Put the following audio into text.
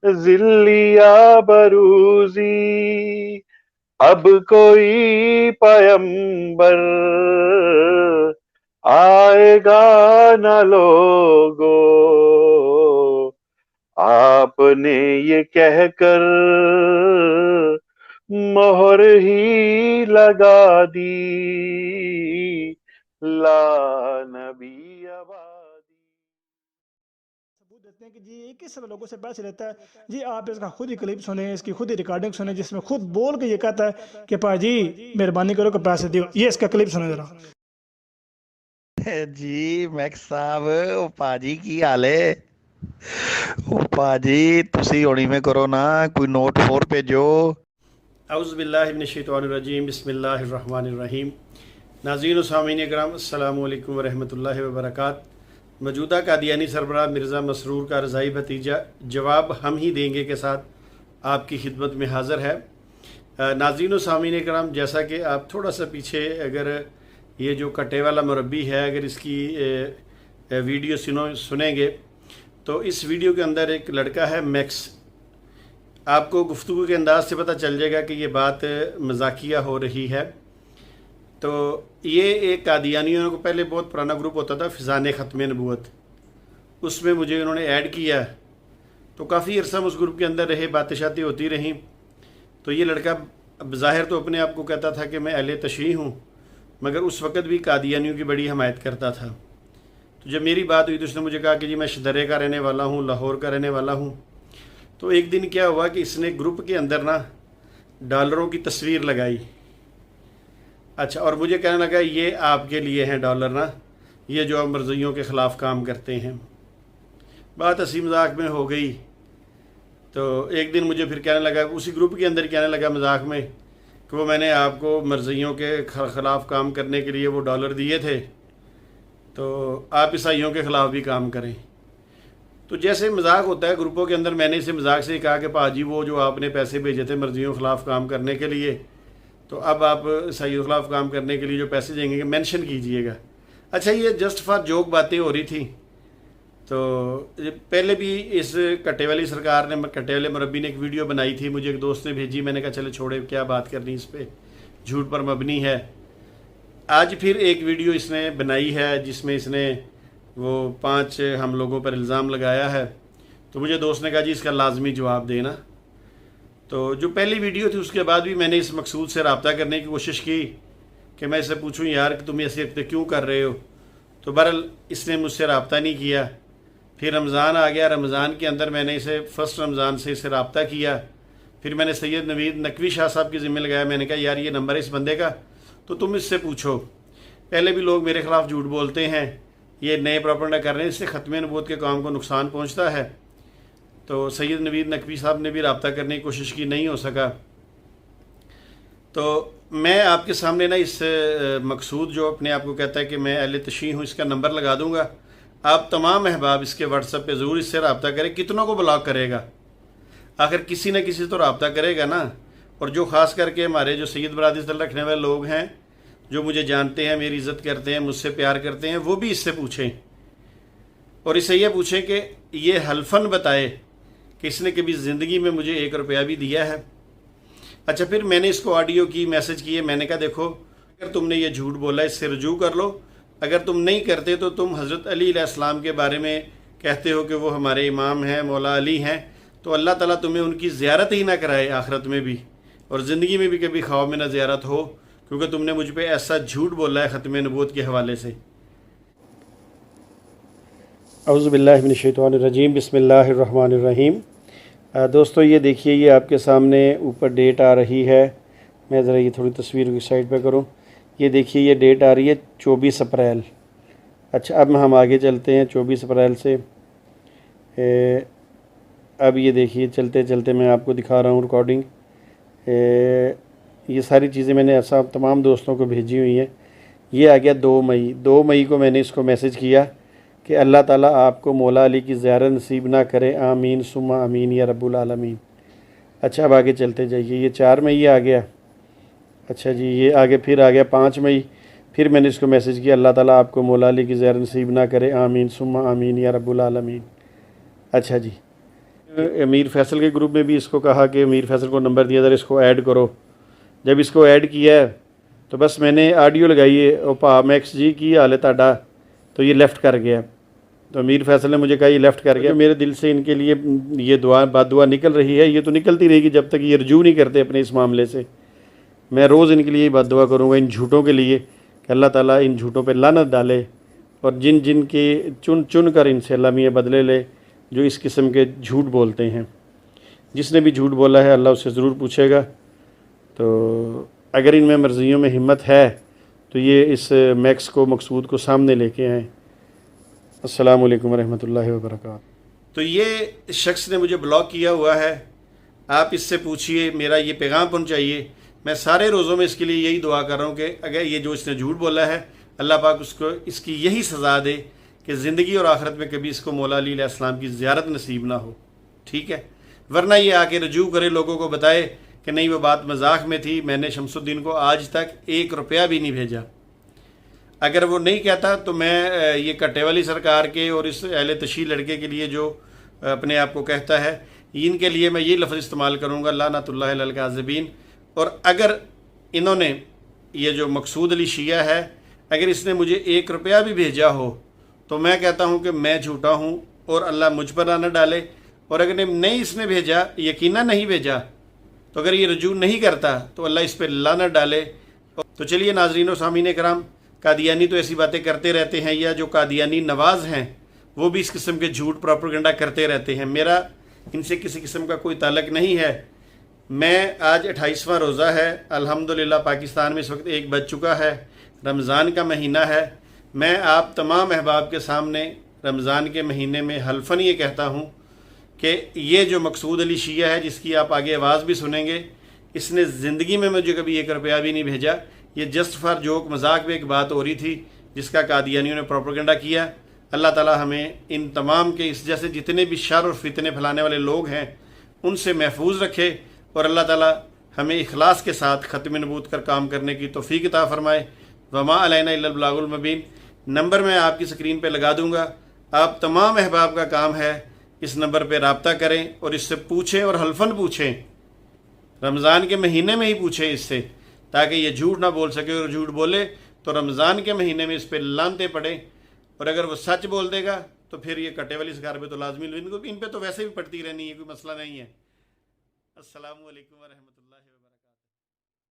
जिल्लिया बरूजी, अब कोई पैगंबर आएगा न लोगो, आपने ये कहकर मोहर ही लगा दी, ला नबी आबादी। सबूत देते हैं कि जी ये किस लोगों से पैसे लेता है। जी आप इसका खुद ही क्लिप सुने, इसकी खुद ही रिकॉर्डिंग सुने, जिसमें खुद बोल के ये कहता है कि पाजी मेहरबानी करो कि पैसे दियो। ये इसका क्लिप सुने जरा। जी मैक्स साहब, ओ पाजी की हाल है? ओ पाजी तुसी होनी में करो ना, कोई नोट फोर भेजो। औज़ुबिल्लाहिमिनश्शैतानिर्रजीम, बिस्मिल्लाहिर्रहमानिर्रहीम। नाज़रीन व सामीन इकराम, अस्सलामु अलैकुम वरहमतुल्लाहि वबरकात। मौजूदा कादियानी सरबराह मिर्ज़ा मसरूर का रज़ाई भतीजा जवाब हम ही देंगे के साथ आपकी खिदमत में हाज़िर है। नाज़रीन व सामीन इकराम, जैसा कि आप थोड़ा सा पीछे अगर ये जो कटे वाला मुरब्बी है, अगर इसकी वीडियो सुनेंगे तो इस वीडियो के अंदर एक लड़का है मैक्स। आपको गुफ्तगू के अंदाज से पता चल जाएगा कि ये बात मजाकिया हो रही है। तो ये एक कादियानियों को पहले बहुत पुराना ग्रुप होता था फ़िज़ान ख़त्म नबूवत, उसमें मुझे उन्होंने ऐड किया, तो काफ़ी अरसा उस ग्रुप के अंदर रहे, बातें शातें होती रहीं। तो ये लड़का ज़ाहिर तो अपने आप को कहता था कि मैं अहले तशरीह हूँ, मगर उस वक़्त भी कादियानियों की बड़ी हमायत करता था। तो जब मेरी बात हुई तो उसने मुझे कहा कि जी मैं शदरे का रहने वाला हूँ, लाहौर का रहने वाला हूँ। तो एक दिन क्या हुआ कि इसने ग्रुप के अंदर ना डॉलरों की तस्वीर लगाई। अच्छा, और मुझे कहने लगा ये आपके लिए हैं डॉलर ना, ये जो आप मर्ज़ियों के ख़िलाफ़ काम करते हैं। बात हंसी मजाक में हो गई। तो एक दिन मुझे फिर कहने लगा, उसी ग्रुप के अंदर कहने लगा मजाक में कि वो मैंने आपको मर्ज़ियों के ख़िलाफ़ काम करने के लिए वो डॉलर दिए थे, तो आप ईसाइयों के ख़िलाफ़ भी काम करें। तो जैसे मजाक होता है ग्रुपों के अंदर, मैंने इसे मजाक से ही कहा कि पाजी वो जो आपने पैसे भेजे थे मर्जियों के ख़िलाफ़ काम करने के लिए, तो अब आप ईसाइयों के ख़िलाफ़ काम करने के लिए जो पैसे देंगे मेंशन कीजिएगा। अच्छा, ये जस्ट फॉर जोक बातें हो रही थी। तो पहले भी इस कट्टे वाली सरकार ने, कट्टे वाले मुरब्बी ने एक वीडियो बनाई थी, मुझे एक दोस्त ने भेजी, मैंने कहा चले छोड़े क्या बात करनी इस पर, झूठ पर मबनी है। आज फिर एक वीडियो इसने बनाई है जिसमें इसने वो 5 हम लोगों पर इल्ज़ाम लगाया है। तो मुझे दोस्त ने कहा जी इसका लाजमी जवाब देना। तो जो पहली वीडियो थी उसके बाद भी मैंने इस मकसूद से रब्ता करने की कोशिश की कि मैं इससे पूछूं यार कि तुम ऐसे क्यों कर रहे हो। तो बहरहाल इसने मुझसे रब्ता नहीं किया। फिर रमज़ान आ गया, रमज़ान के अंदर मैंने इसे फ़र्स्ट रमज़ान से इससे रब्ता किया। फिर मैंने सैयद नवीद नकवी शाह साहब के ज़िम्मे लगाया। मैंने कहा यार ये नंबर है इस बंदे का, तो तुम इससे पूछो। पहले भी लोग मेरे ख़िलाफ़ झूठ बोलते हैं, ये नए प्रोपेगेंडा कर रहे हैं, इससे ख़त्म नबूवत के काम को नुकसान पहुंचता है। तो सैयद नवीद नकवी साहब ने भी रब्ता करने की कोशिश की, नहीं हो सका। तो मैं आपके सामने ना इस मकसूद जो अपने आप को कहता है कि मैं अहले तशरीह हूँ, इसका नंबर लगा दूँगा। आप तमाम अहबाब इसके व्हाट्सएप पे ज़रूर इससे रब्ता करें। कितनों को ब्लॉक करेगा, आखिर किसी न किसी तो रब्ता करेगा ना। और जो ख़ास करके हमारे जो सैयद बरादरी रखने वाले लोग हैं, जो मुझे जानते हैं, मेरी इज़्ज़त करते हैं, मुझसे प्यार करते हैं, वो भी इससे पूछें और इससे ये पूछें कि ये हल्फन बताए कि इसने कभी ज़िंदगी में मुझे 1 रुपया भी दिया है। अच्छा, फिर मैंने इसको ऑडियो की, मैसेज किए। मैंने कहा देखो अगर तुमने ये झूठ बोला इससे रजू कर लो, अगर तुम नहीं करते तो तुम हज़रत अली अलैहिस्सलाम के बारे में कहते हो कि वो हमारे इमाम हैं, मौला अली हैं, तो अल्लाह ताला तुम्हें उनकी ज़ियारत ही ना कराए आखिरत में भी, और ज़िंदगी में भी कभी ख्वाब में ना ज़ियारत हो, क्योंकि तुमने मुझ पे ऐसा झूठ बोला है ख़त्म नबूवत के हवाले से। औज़ुबिल्लाहिमिनश्शैतानिर्रजीम, बिस्मिल्लाहिर्रहमानिर्रहीम। दोस्तों ये देखिए, ये आपके सामने ऊपर डेट आ रही है। मैं ज़रा ये थोड़ी तस्वीर की साइड पे करूँ। ये देखिए ये डेट आ रही है 24 अप्रैल। अच्छा, अब हम आगे चलते हैं 24 अप्रैल से। अब ये देखिए चलते चलते मैं आपको दिखा रहा हूँ रिकॉर्डिंग। ये सारी चीज़ें मैंने ऐसा तमाम दोस्तों को भेजी हुई हैं। ये आ गया 2 मई। 2 मई को मैंने इसको मैसेज किया कि अल्लाह ताला आपको मौला अली की ज़ियारत नसीब ना करे, आमीन सुम्मा आमीन या रब्बुल आलमीन। अच्छा, अब आगे चलते जाइए। ये 4 मई आ गया। अच्छा जी, ये आगे फिर आ गया 5 मई। फिर मैंने इसको मैसेज किया अल्लाह ताला आपको मौला अली की ज़ियारत नसीब ना करे, आमीन सुम्मा आमीन या रब्बुल आलमीन। अच्छा जी, अमीर फैसल के ग्रुप में भी इसको कहा कि अमीर फैसल को नंबर दिया, ज़रा इसको ऐड करो। जब इसको ऐड किया है तो बस मैंने ऑडियो लगाई है, ओ पा मैक्स जी की हाल है ताड़ा, तो ये लेफ़्ट कर गया। तो अमीर फैसल ने मुझे कहा ये लेफ़्ट कर गया। मेरे दिल से इनके लिए ये बात दुआ निकल रही है, ये तो निकलती रहेगी जब तक ये रजू नहीं करते अपने इस मामले से। मैं रोज़ इनके लिए बात दुआ करूँगा, इन झूठों के लिए, कि अल्लाह ताला इन झूठों पे लानत डाले, और जिन जिन के चुन कर इनसे अल्लाह मियाँ बदले ले जो इस किस्म के झूठ बोलते हैं। जिसने भी झूठ बोला है अल्लाह उससे ज़रूर पूछेगा। तो अगर इनमें मर्जियों में हिम्मत है तो ये इस मैक्स को, मकसूद को सामने लेके आएँ। अस्सलामु अलैकुम रहमतुल्लाहि व बरकातहू। तो ये शख्स ने मुझे ब्लॉक किया हुआ है, आप इससे पूछिए, मेरा ये पैगाम पहुँचाइए। मैं सारे रोज़ों में इसके लिए यही दुआ कर रहा हूँ कि अगर ये जो इसने झूठ बोला है, अल्लाह पाक उसको इसकी यही सज़ा दे कि ज़िंदगी और आखिरत में कभी इसको मौला अली अलैहिस्सलाम की ज़ियारत नसीब ना हो, ठीक है। वरना ये आके रजू करे, लोगों को बताए कि नहीं वो बात मजाक में थी, मैंने शमसुद्दीन को आज तक 1 रुपया भी नहीं भेजा। अगर वो नहीं कहता तो मैं ये कट्टे वाली सरकार के और इस अहले तशी लड़के के लिए जो अपने आप को कहता है, इनके लिए मैं ये लफ्ज़ इस्तेमाल करूँगा, लानतुल्लाह अलल काज़िबीन। और अगर इन्होंने, ये जो मकसूद अली शिया है, अगर इसने मुझे 1 रुपया भी भेजा हो तो मैं कहता हूँ कि मैं झूठा हूँ और अल्लाह मुझ पर लानत डाले। और अगर नहीं इसने भेजा, यकीनन नहीं भेजा, तो अगर ये रजू नहीं करता तो अल्लाह इस पर लानत डाले। तो चलिए नाज़रीन व सामीन कराम, कादियानी तो ऐसी बातें करते रहते हैं, या जो कादियानी नवाज़ हैं वो भी इस किस्म के झूठ प्रोपेगेंडा करते रहते हैं। मेरा इनसे किसी किस्म का कोई ताल्लुक़ नहीं है। मैं आज 28वां रोज़ा है अल्हम्दुलिल्लाह, पाकिस्तान में इस वक्त 1 बज चुका है, रमज़ान का महीना है। मैं आप तमाम अहबाब के सामने रमज़ान के महीने में हल्फन ये कहता हूँ कि ये जो मकसूद अली शिया है, जिसकी आप आगे आवाज़ भी सुनेंगे, इसने ज़िंदगी में मुझे कभी 1 रुपया भी नहीं भेजा। ये जस्ट फॉर जोक, मजाक में एक बात हो रही थी जिसका कादियानियों ने प्रोपेगेंडा किया। अल्लाह ताला हमें इन तमाम के इस जैसे जितने भी शर और फितने फैलाने वाले लोग हैं उनसे महफूज रखे, और अल्लाह ताला हमें इखलास के साथ ख़त्म नबूत कर काम करने की तौफीक अता फ़रमाए। वमा अलैना इल्लल बलागुल मुबीन। नंबर मैं आपकी स्क्रीन पे लगा दूंगा। आप तमाम अहबाब का काम है इस नंबर पे रब्ता करें और इससे पूछें, और हल्फन पूछें, रमज़ान के महीने में ही पूछें इससे, ताकि ये झूठ ना बोल सके। और झूठ बोले तो रमज़ान के महीने में इस पर लानते पड़े, और अगर वो सच बोल देगा तो फिर ये कट्टे वाली सरकार पे तो लाजमी, इन पे तो वैसे भी पड़ती रहनी है, कोई मसला नहीं है। अस्सलामु अलैकुम व रहमतुल्लाह।